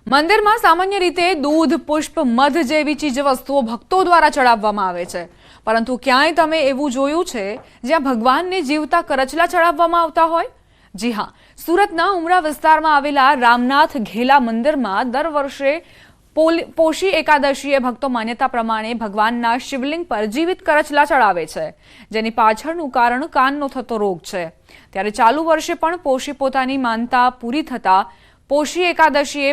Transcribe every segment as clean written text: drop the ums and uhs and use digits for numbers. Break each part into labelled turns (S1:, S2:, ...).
S1: મંદિરમાં સામાન્ય રીતે દૂધ, પુષ્પ, મધ જેવી ચીજવસ્તુઓ ભક્તો દ્વારા ચડાવવામાં આવે છે, પરંતુ ક્યાંય તમે એવું જોયું છે જ્યાં ભગવાનને જીવતા કરચલા ચડાવવામાં આવતા હોય? જી હા, સુરતના ઉમરા વિસ્તારમાં આવેલા રામનાથ ઘેલા મંદિરમાં દર વર્ષે પોષી એકાદશીએ ભક્તો માન્યતા પ્રમાણે ભગવાનના શિવલિંગ પર જીવિત કરચલા ચડાવે છે, જેની પાછળનું કારણ કાનનો થતો રોગ છે। ત્યારે ચાલુ વર્ષે પણ પોષી પોતાની માનતા પૂરી થતા પોષી એકાદશીએ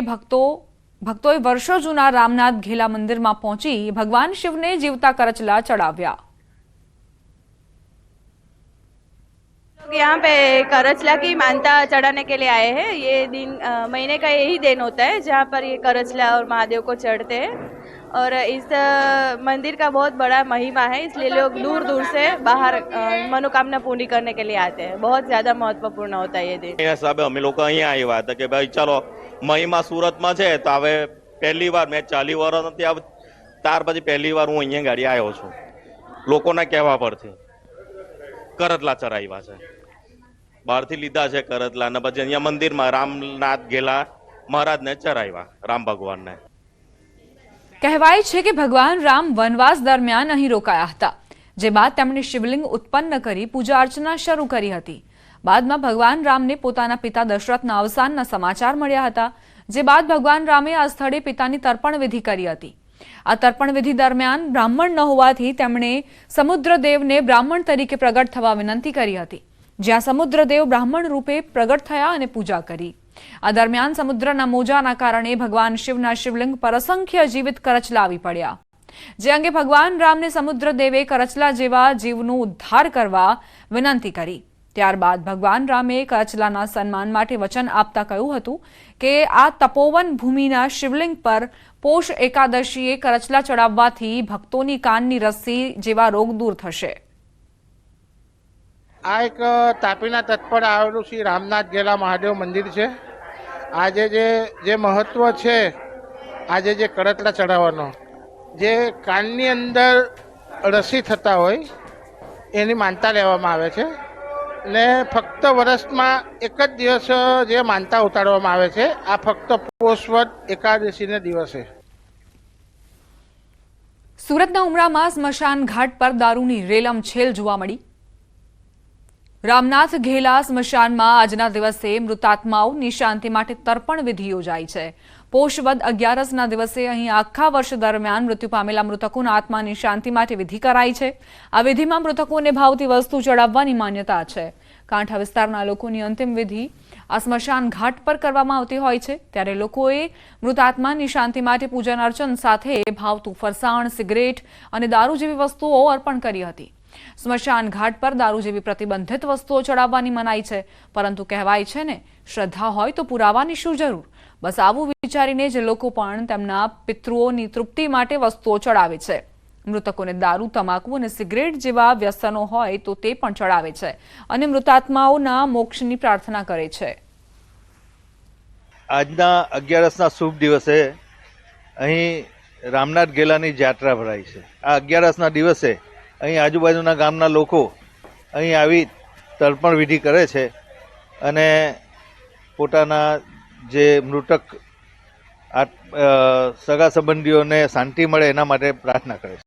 S1: ભક્તોએ વર્ષો જૂના રામનાથ ઘેલા મંદિરમાં પહોંચી ભગવાન શિવને જીવતા કરચલા ચડાવ્યા।
S2: यहाँ पे करचला की मानता चढ़ाने के लिए आए हैं। ये दिन महीने का यही दिन होता है जहाँ पर ये करचला और महादेव को चढ़ते हैं और इस मंदिर का बहुत बड़ा महिमा है, इसलिए लोग दूर दूर से बाहर मनोकामना पूरी करने के लिए आते हैं। बहुत ज़्यादा महत्वपूर्ण होता है ये दिन।
S3: हिसाबे अमे लोग अहीं आव्या हता के भाई चलो महिमा सूरत में है तो हवे पहली बार मैं 40 वर्ष त्यार पछी पहली बार हूँ अहीं गाड़ी आव्यो छुं। लोकोना कहेवा परथी करतला चराव्या छे, बहारथी लीधा छे करतला ने पछी अहींया मंदिरमां रामनाथ घेला महाराजने चराव्या राम भगवानने।
S1: કહેવાય છે કે ભગવાન રામ વનવાસ દરમિયાન અહીં રોકાયા હતા, જે બાદ તેમણે શિવલિંગ ઉત્પન્ન કરી પૂજા અર્ચના શરૂ કરી હતી। બાદમાં ભગવાન રામને પોતાના પિતા દશરથના અવસાનના સમાચાર મળ્યા હતા, જે બાદ ભગવાન રામે આ સ્થળે પિતાની તર્પણ વિધિ કરી હતી। આ તર્પણ વિધિ દરમિયાન બ્રાહ્મણ ન હોવાથી તેમણે સમુદ્રદેવને બ્રાહ્મણ તરીકે પ્રગટ થવા વિનંતી કરી હતી, જ્યાં સમુદ્રદેવ બ્રાહ્મણ રૂપે પ્રગટ થયા અને પૂજા કરી। આ દરમિયાન સમુદ્રના મોજાના કારણે ભગવાન શિવના શિવલિંગ પર અસંખ્ય જીવિત કરચલા આવી પડ્યા, જે અંગે ભગવાન રામને સમુદ્રદેવે કરચલા જેવા જીવનો ઉદ્ધાર કરવા વિનંતી કરી। ત્યારબાદ ભગવાન રામે કરચલાના સન્માન માટે વચન આપતા કહ્યું હતું કે આ તપોવન ભૂમિના શિવલિંગ પર પોષ એકાદશીએ કરચલા ચડાવવાથી ભક્તોની કાનની રસ્સી જેવા રોગ દૂર થશે।
S4: આ એક તાપીના તટ પર આવેલું શ્રી રામનાથ ઘેલા મહાદેવ મંદિર છે। આજે જે મહત્વ છે, આજે જે કરચલા ચડાવવાનો, જે કાનની અંદર રસી થતા હોય એની માનતા લેવામાં આવે છે ને ફક્ત વર્ષમાં એક જ દિવસ જે માનતા ઉતારવામાં આવે છે, આ ફક્ત પોષવદ એકાદશીને દિવસે।
S1: સુરતના ઉમરામાં સ્મશાન ઘાટ પર દારૂની રેલમછેલ જોવા મળી। રામનાથ ઘેલા સ્મશાનમાં આજના દિવસે મૃતાત્માઓની શાંતિ માટે તર્પણ વિધિ યોજાઈ છે। પોષવદ 11ના દિવસે અહીં આખા વર્ષ દરમિયાન મૃત્યુ પામેલા મૃતકોના આત્માની શાંતિ માટે વિધિ કરાઈ છે। આ વિધિમાં મૃતકોને ભાવતી વસ્તુ ચડાવવાની માન્યતા છે। કાંઠા વિસ્તારના લોકોની અંતિમ વિધિ આ સ્મશાન ઘાટ પર કરવામાં આવતી હોય છે, ત્યારે લોકોએ મૃતાત્માની શાંતિ માટે પૂજન અર્ચન સાથે ભાવતું ફરસાણ, સિગરેટ અને દારૂ જેવી વસ્તુઓ અર્પણ કરી હતી। સ્મશાન ઘાટ પર દારૂ જેવી પ્રતિબંધિત વસ્તુઓ ચડાવવાની મનાઈ છે, પરંતુ કહેવાય છે ને, શ્રદ્ધા હોય તો પુરાવાની શું જરૂર। બસ આવું વિચારીને જ લોકો પણ તેમના પિતૃઓની તૃપ્તિ માટે વસ્તુઓ ચડાવે છે। મૃતકોને દારૂ, તમાકુ અને સિગરેટ જેવા વ્યસનો હોય તો તે પણ ચડાવે છે અને મૃતાત્માઓના મોક્ષની પ્રાર્થના કરે છે।
S5: આજના 11ના શુભ દિવસે અહીં રામનાથ ઘેલાની જાત્રા ભરાઈ છે। આ 11ના દિવસે અહીં આજુબાજુના ગામના લોકો અહીં આવી તર્પણ વિધિ કરે છે અને પોતાના જે મૃતક સગા સંબંધીઓને શાંતિ મળે એના માટે પ્રાર્થના કરે છે।